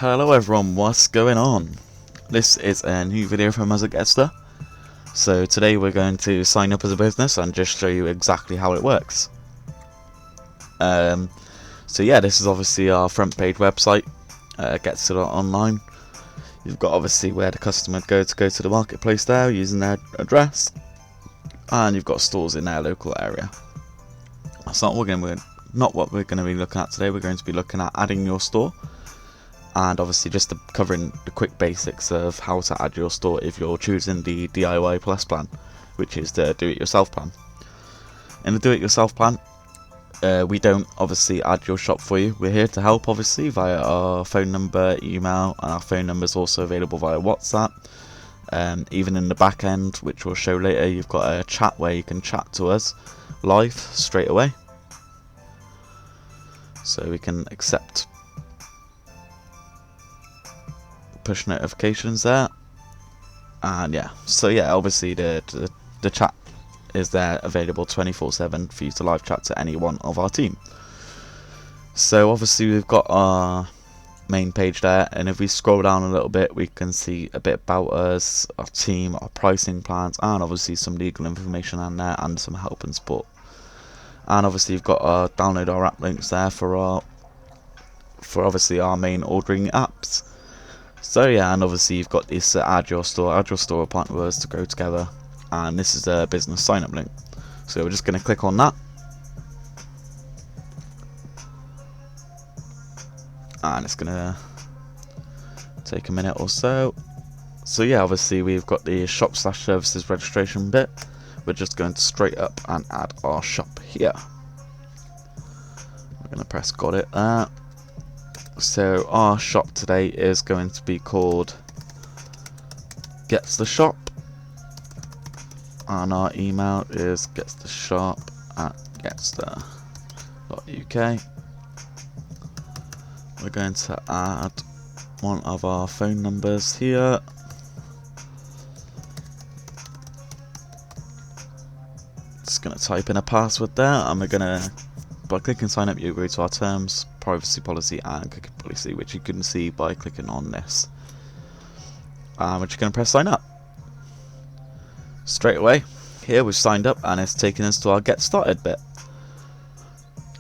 Hello everyone, what's going on? This is a new video from us at Getster. So today we're going to sign up as a business and just show you exactly how it works. So yeah, this is obviously our front page website, Getster.online. You've got obviously where the customer would go to the marketplace there using their address, and you've got stores in their local area. That's not what we're going to be looking at today. We're going to be looking at adding your store, and obviously just covering the quick basics of how to add your store if you're choosing the DIY Plus plan, which is the do-it-yourself plan. In the do-it-yourself plan, we don't obviously add your shop for you. We're here to help obviously via our phone number, email, and our phone number is also available via WhatsApp. Even in the back end, which we'll show later, you've got a chat where you can chat to us live straight away. So we can accept push notifications there, and yeah, so yeah, obviously the chat is there available 24/7 for you to live chat to any one of our team. So obviously we've got our main page there, and if we scroll down a little bit we can see a bit about us, our team, our pricing plans, and obviously some legal information on there and some help and support. And obviously you've got our download our app links there for obviously our main ordering apps. So yeah, and obviously you've got this add your store partner with us to go together, and this is a business sign up link. So we're just going to click on that, and it's going to take a minute or so. So yeah, obviously we've got the shop/services registration bit. We're just going to straight up and add our shop here. We're going to press got it there. So our shop today is going to be called Getster Shop, and our email is getstershop@getster.uk. We're going to add one of our phone numbers here. Just going to type in a password there, and we're going to, by clicking sign up, you agree to our terms, privacy policy, and cookie policy, which you can see by clicking on this. We're just going to press sign up. Straight away, here we've signed up, and it's taking us to our get started bit.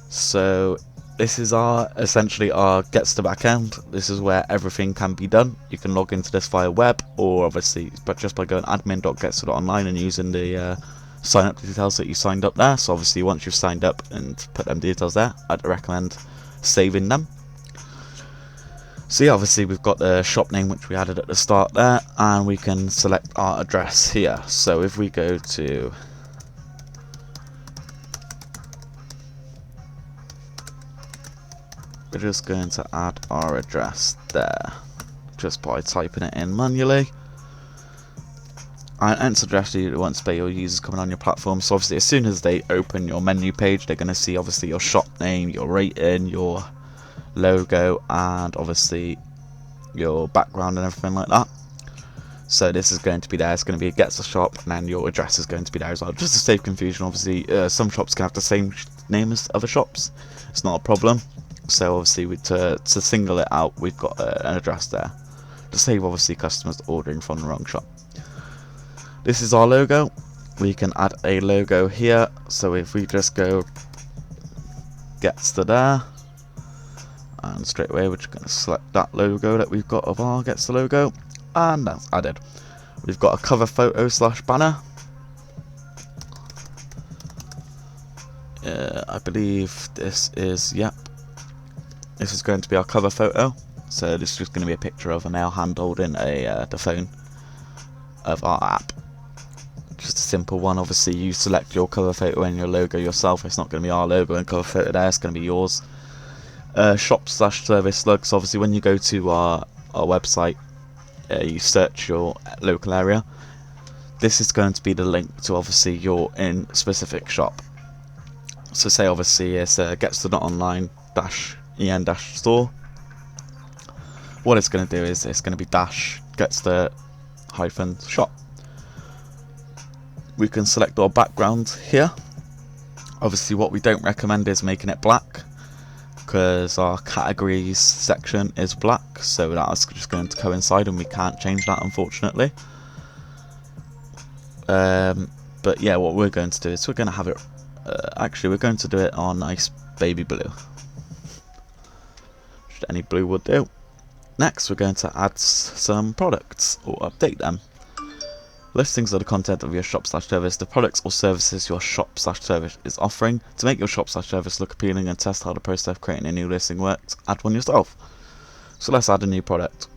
So this is essentially our Getster backend. This is where everything can be done. You can log into this via web, or obviously, but just by going admin.getster.online and using the sign up details that you signed up there. So obviously once you've signed up and put them details there, I'd recommend saving them. So yeah, obviously we've got the shop name which we added at the start there, and we can select our address here. So if we go to we're just going to add our address there just by typing it in manually. And enter address you want to pay your users coming on your platform. So obviously as soon as they open your menu page, they're going to see obviously your shop name, your rating, your logo, and obviously your background and everything like that. So this is going to be there. It's going to be a Getster shop, and then your address is going to be there as well, just to save confusion. Obviously some shops can have the same name as other shops. It's not a problem. So obviously to single it out, we've got an address there to save obviously customers ordering from the wrong shop. This is our logo. We can add a logo here. So if we just go Getster there, and straight away we're just going to select that logo that we've got of our Getster logo, and that's added. We've got a cover photo / banner. I believe this is, yep, this is going to be our cover photo. So this is just going to be a picture of a male hand holding the phone of our app. Just a simple one. Obviously you select your cover photo and your logo yourself. It's not going to be our logo and cover photo there, it's going to be yours. Shop/service slugs. Obviously when you go to our website, you search your local area. This is going to be the link to obviously your in specific shop. So say obviously it's Getster.online-en-store. What it's going to do is it's going to be -Getster-shop. We can select our background here. Obviously what we don't recommend is making it black, because our categories section is black, so that's just going to coincide and we can't change that, unfortunately. But yeah, what we're going to do is we're going to have it, actually we're going to do it on nice baby blue. Just any blue would do. Next we're going to add some products, or update them. Listings are the content of your shop/service, the products or services your shop/service is offering. To make your shop/service look appealing and test how the process of creating a new listing works, add one yourself. So let's add a new product.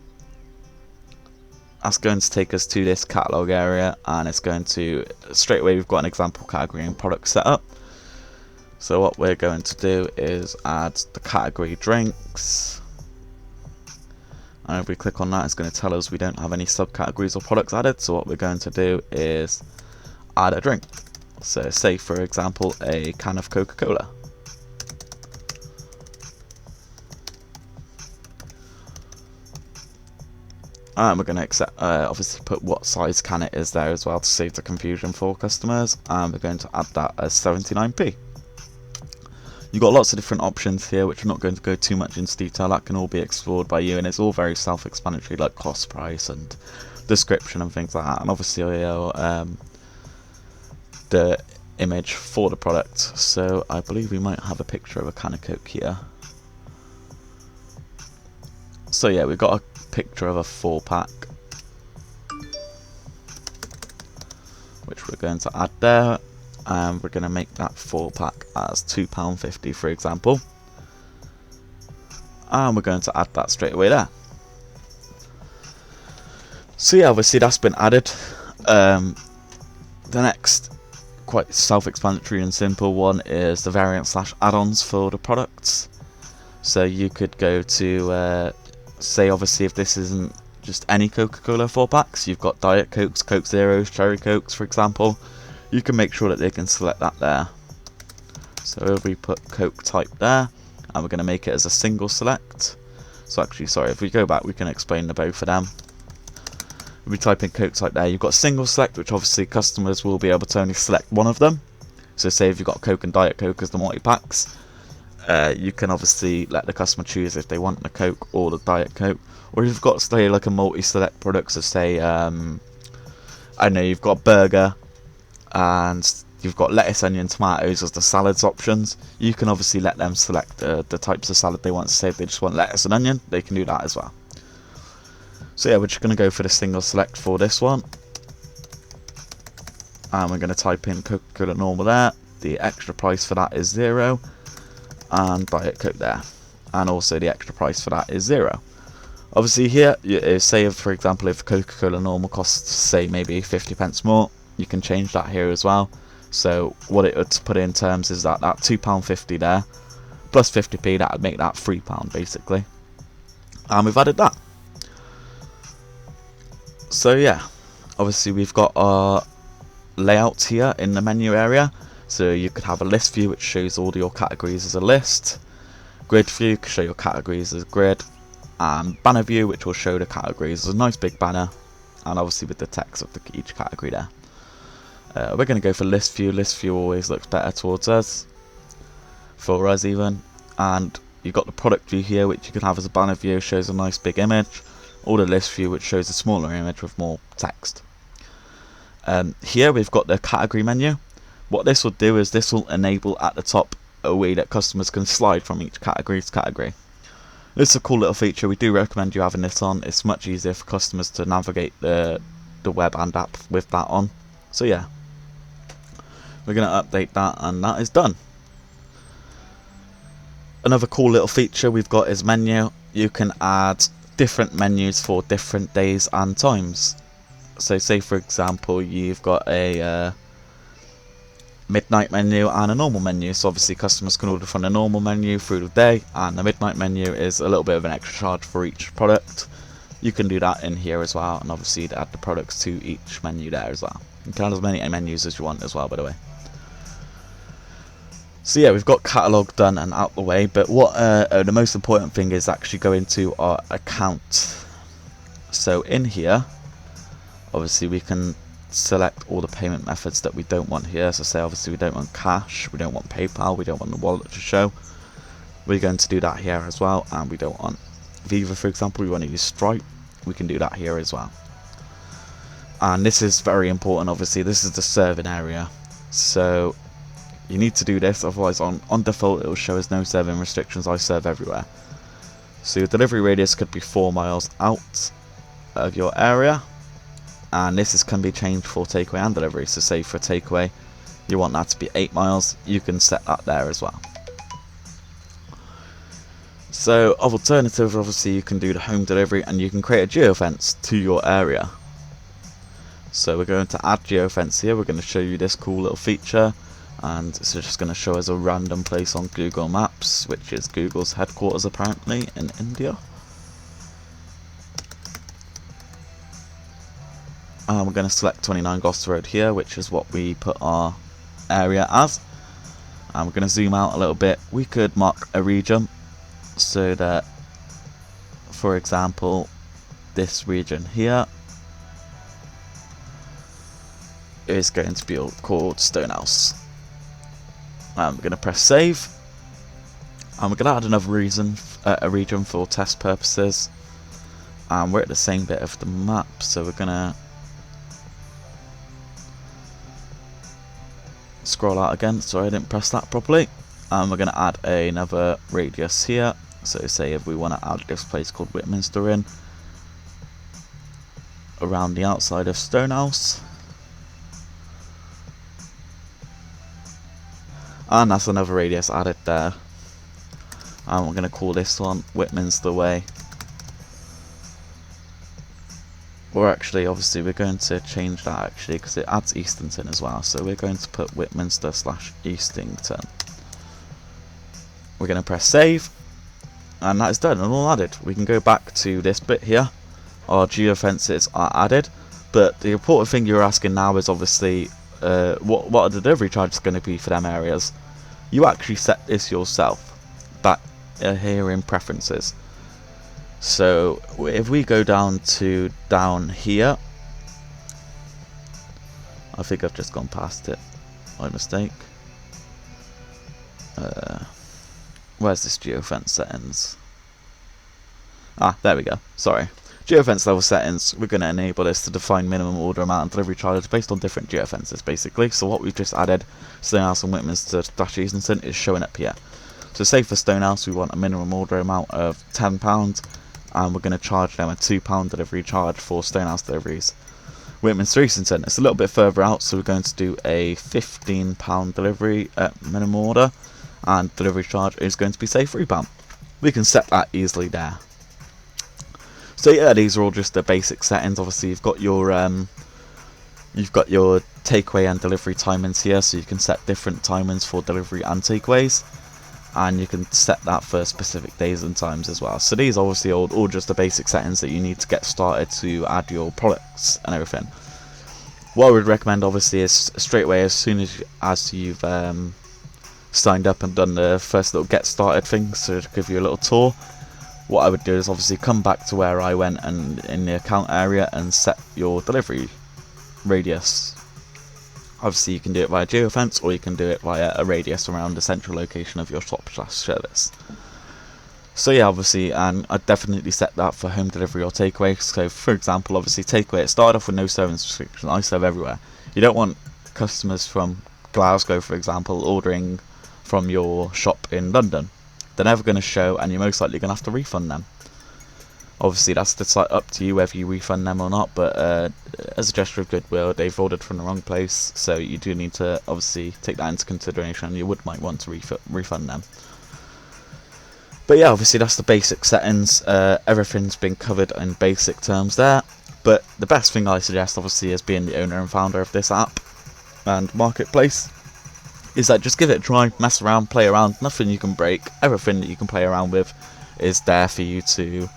That's going to take us to this catalog area, and it's going to, straight away we've got an example category and product set up. So what we're going to do is add the category drinks. And if we click on that, it's going to tell us we don't have any subcategories or products added. So what we're going to do is add a drink. So say, for example, a can of Coca-Cola. And we're going to accept, obviously put what size can it is there as well to save the confusion for customers. And we're going to add that as 79p. You've got lots of different options here, which I'm not going to go too much into detail. That can all be explored by you, and it's all very self-explanatory, like cost, price, and description and things like that. And obviously, the image for the product. So I believe we might have a picture of a can of Coke here. So yeah, we've got a picture of a 4-pack, which we're going to add there. And we're going to make that 4-pack as £2.50, for example. And we're going to add that straight away there. So yeah, obviously that's been added. The next, quite self-explanatory and simple one, is the variant/add-ons for the products. So you could go to, say obviously if this isn't just any Coca-Cola 4-packs, you've got Diet Cokes, Coke Zeros, Cherry Cokes, for example. You can make sure that they can select that there. So if we put Coke type there, and we're going to make it as a single select. So actually, sorry, if we go back, we can explain the both of them. If we type in Coke type there, you've got single select, which obviously customers will be able to only select one of them. So say if you've got Coke and Diet Coke as the multi-packs, you can obviously let the customer choose if they want the Coke or the Diet Coke. Or if you've got, say, like a multi-select product, so say, I know you've got burger, and you've got lettuce, onion, tomatoes as the salads options. You can obviously let them select the types of salad they want. Say if they just want lettuce and onion, they can do that as well. So yeah, we're just going to go for the single select for this one. And we're going to type in Coca-Cola normal there. The extra price for that is 0. And Diet Coke there. And also the extra price for that is 0. Obviously here, say if, for example, if Coca-Cola normal costs, say, maybe 50p more, you can change that here as well. So what it would put in terms is that £2.50 there, plus 50p, that would make that £3 basically. And we've added that. So yeah, obviously we've got our layouts here in the menu area. So you could have a list view, which shows all your categories as a list. Grid view can show your categories as a grid. And banner view, which will show the categories as a nice big banner. And obviously with the text of each category there. We're going to go for list view. List view always looks better towards us, for us even. And you've got the product view here, which you can have as a banner view, shows a nice big image, or the list view, which shows a smaller image with more text. Here we've got the category menu. What this will do is this will enable at the top a way that customers can slide from each category to category. This is a cool little feature. We do recommend you having this on. It's much easier for customers to navigate the web and app with that on. So yeah, we're going to update that, and that is done. Another cool little feature we've got is menu. You can add different menus for different days and times. So say for example you've got a midnight menu and a normal menu. So obviously customers can order from the normal menu through the day, and the midnight menu is a little bit of an extra charge for each product. You can do that in here as well, and obviously add the products to each menu there as well. You can add as many menus as you want as well, by the way. So yeah, we've got catalogue done and out the way, but what the most important thing is actually go into our account. So in here, obviously we can select all the payment methods that we don't want here. So say obviously we don't want cash, we don't want PayPal, we don't want the wallet to show. We're going to do that here as well, and we don't want Viva, for example, we want to use Stripe, we can do that here as well. And this is very important, obviously, this is the serving area, so you need to do this, otherwise on default it will show us no serving restrictions, I serve everywhere. So your delivery radius could be 4 miles out of your area, and this can be changed for takeaway and delivery. So say for takeaway you want that to be 8 miles, you can set that there as well. So of alternative, obviously you can do the home delivery, and you can create a geofence to your area. So we're going to add geofence here, we're going to show you this cool little feature, and it's just going to show us a random place on Google Maps, which is Google's headquarters apparently in India. And we're going to select 29 Getster Road here, which is what we put our area as. And we're going to zoom out a little bit. We could mark a region so that, for example, this region here is going to be called Stonehouse. And we're going to press save, and we're going to add another a region for test purposes, and we're at the same bit of the map, so we're going to scroll out again, sorry I didn't press that properly, and we're going to add another radius here. So say if we want to add this place called Whitminster in around the outside of Stonehouse, and that's another radius added there, and we're going to call this one Whitminster Way. Or actually, obviously we're going to change that actually because it adds Eastington as well, so we're going to put Whitminster/Eastington. We're going to press save, and that is done and all added. We can go back to this bit here. Our geofences are added, but the important thing you're asking now is obviously what are the delivery charges going to be for them areas. You actually set this yourself back here in preferences. So if we go down here, I think I've just gone past it by mistake. Where's this geofence settings? Ah, there we go, sorry. Geofence level settings, we're going to enable this to define minimum order amount and delivery charges based on different geofences basically. So what we've just added, Stonehouse and Whitminster/Eastington, is showing up here. So say for Stonehouse we want a minimum order amount of £10, and we're going to charge them a £2 delivery charge for Stonehouse deliveries. Whitminster/Eastington, it's a little bit further out, so we're going to do a £15 delivery minimum order, and delivery charge is going to be say £3. We can set that easily there. So yeah, these are all just the basic settings. Obviously you've got your takeaway and delivery timings here, so you can set different timings for delivery and takeaways, and you can set that for specific days and times as well. So these are obviously all just the basic settings that you need to get started to add your products and everything. What I would recommend obviously is straight away, as soon as you've signed up and done the first little get started thing, so to give you a little tour, what I would do is obviously come back to where I went and in the account area and set your delivery radius. Obviously you can do it via geofence, or you can do it via a radius around the central location of your shop/service. So yeah, obviously, and I'd definitely set that for home delivery or takeaway. So for example, obviously takeaway, it started off with no service restriction, I serve everywhere. You don't want customers from Glasgow, for example, ordering from your shop in London. They're never going to show, and you're most likely going to have to refund them. Obviously that's up to you whether you refund them or not, but as a gesture of goodwill, they've ordered from the wrong place, so you do need to obviously take that into consideration. You might want to refund them. But yeah, obviously that's the basic settings. Everything's been covered in basic terms there, but the best thing I suggest obviously, as being the owner and founder of this app and marketplace, is that just give it a try, mess around, play around. Nothing you can break, everything that you can play around with is there for you to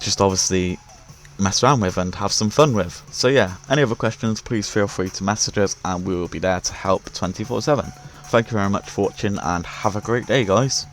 just obviously mess around with and have some fun with. So yeah, any other questions, please feel free to message us and we will be there to help 24/7. Thank you very much for watching and have a great day, guys.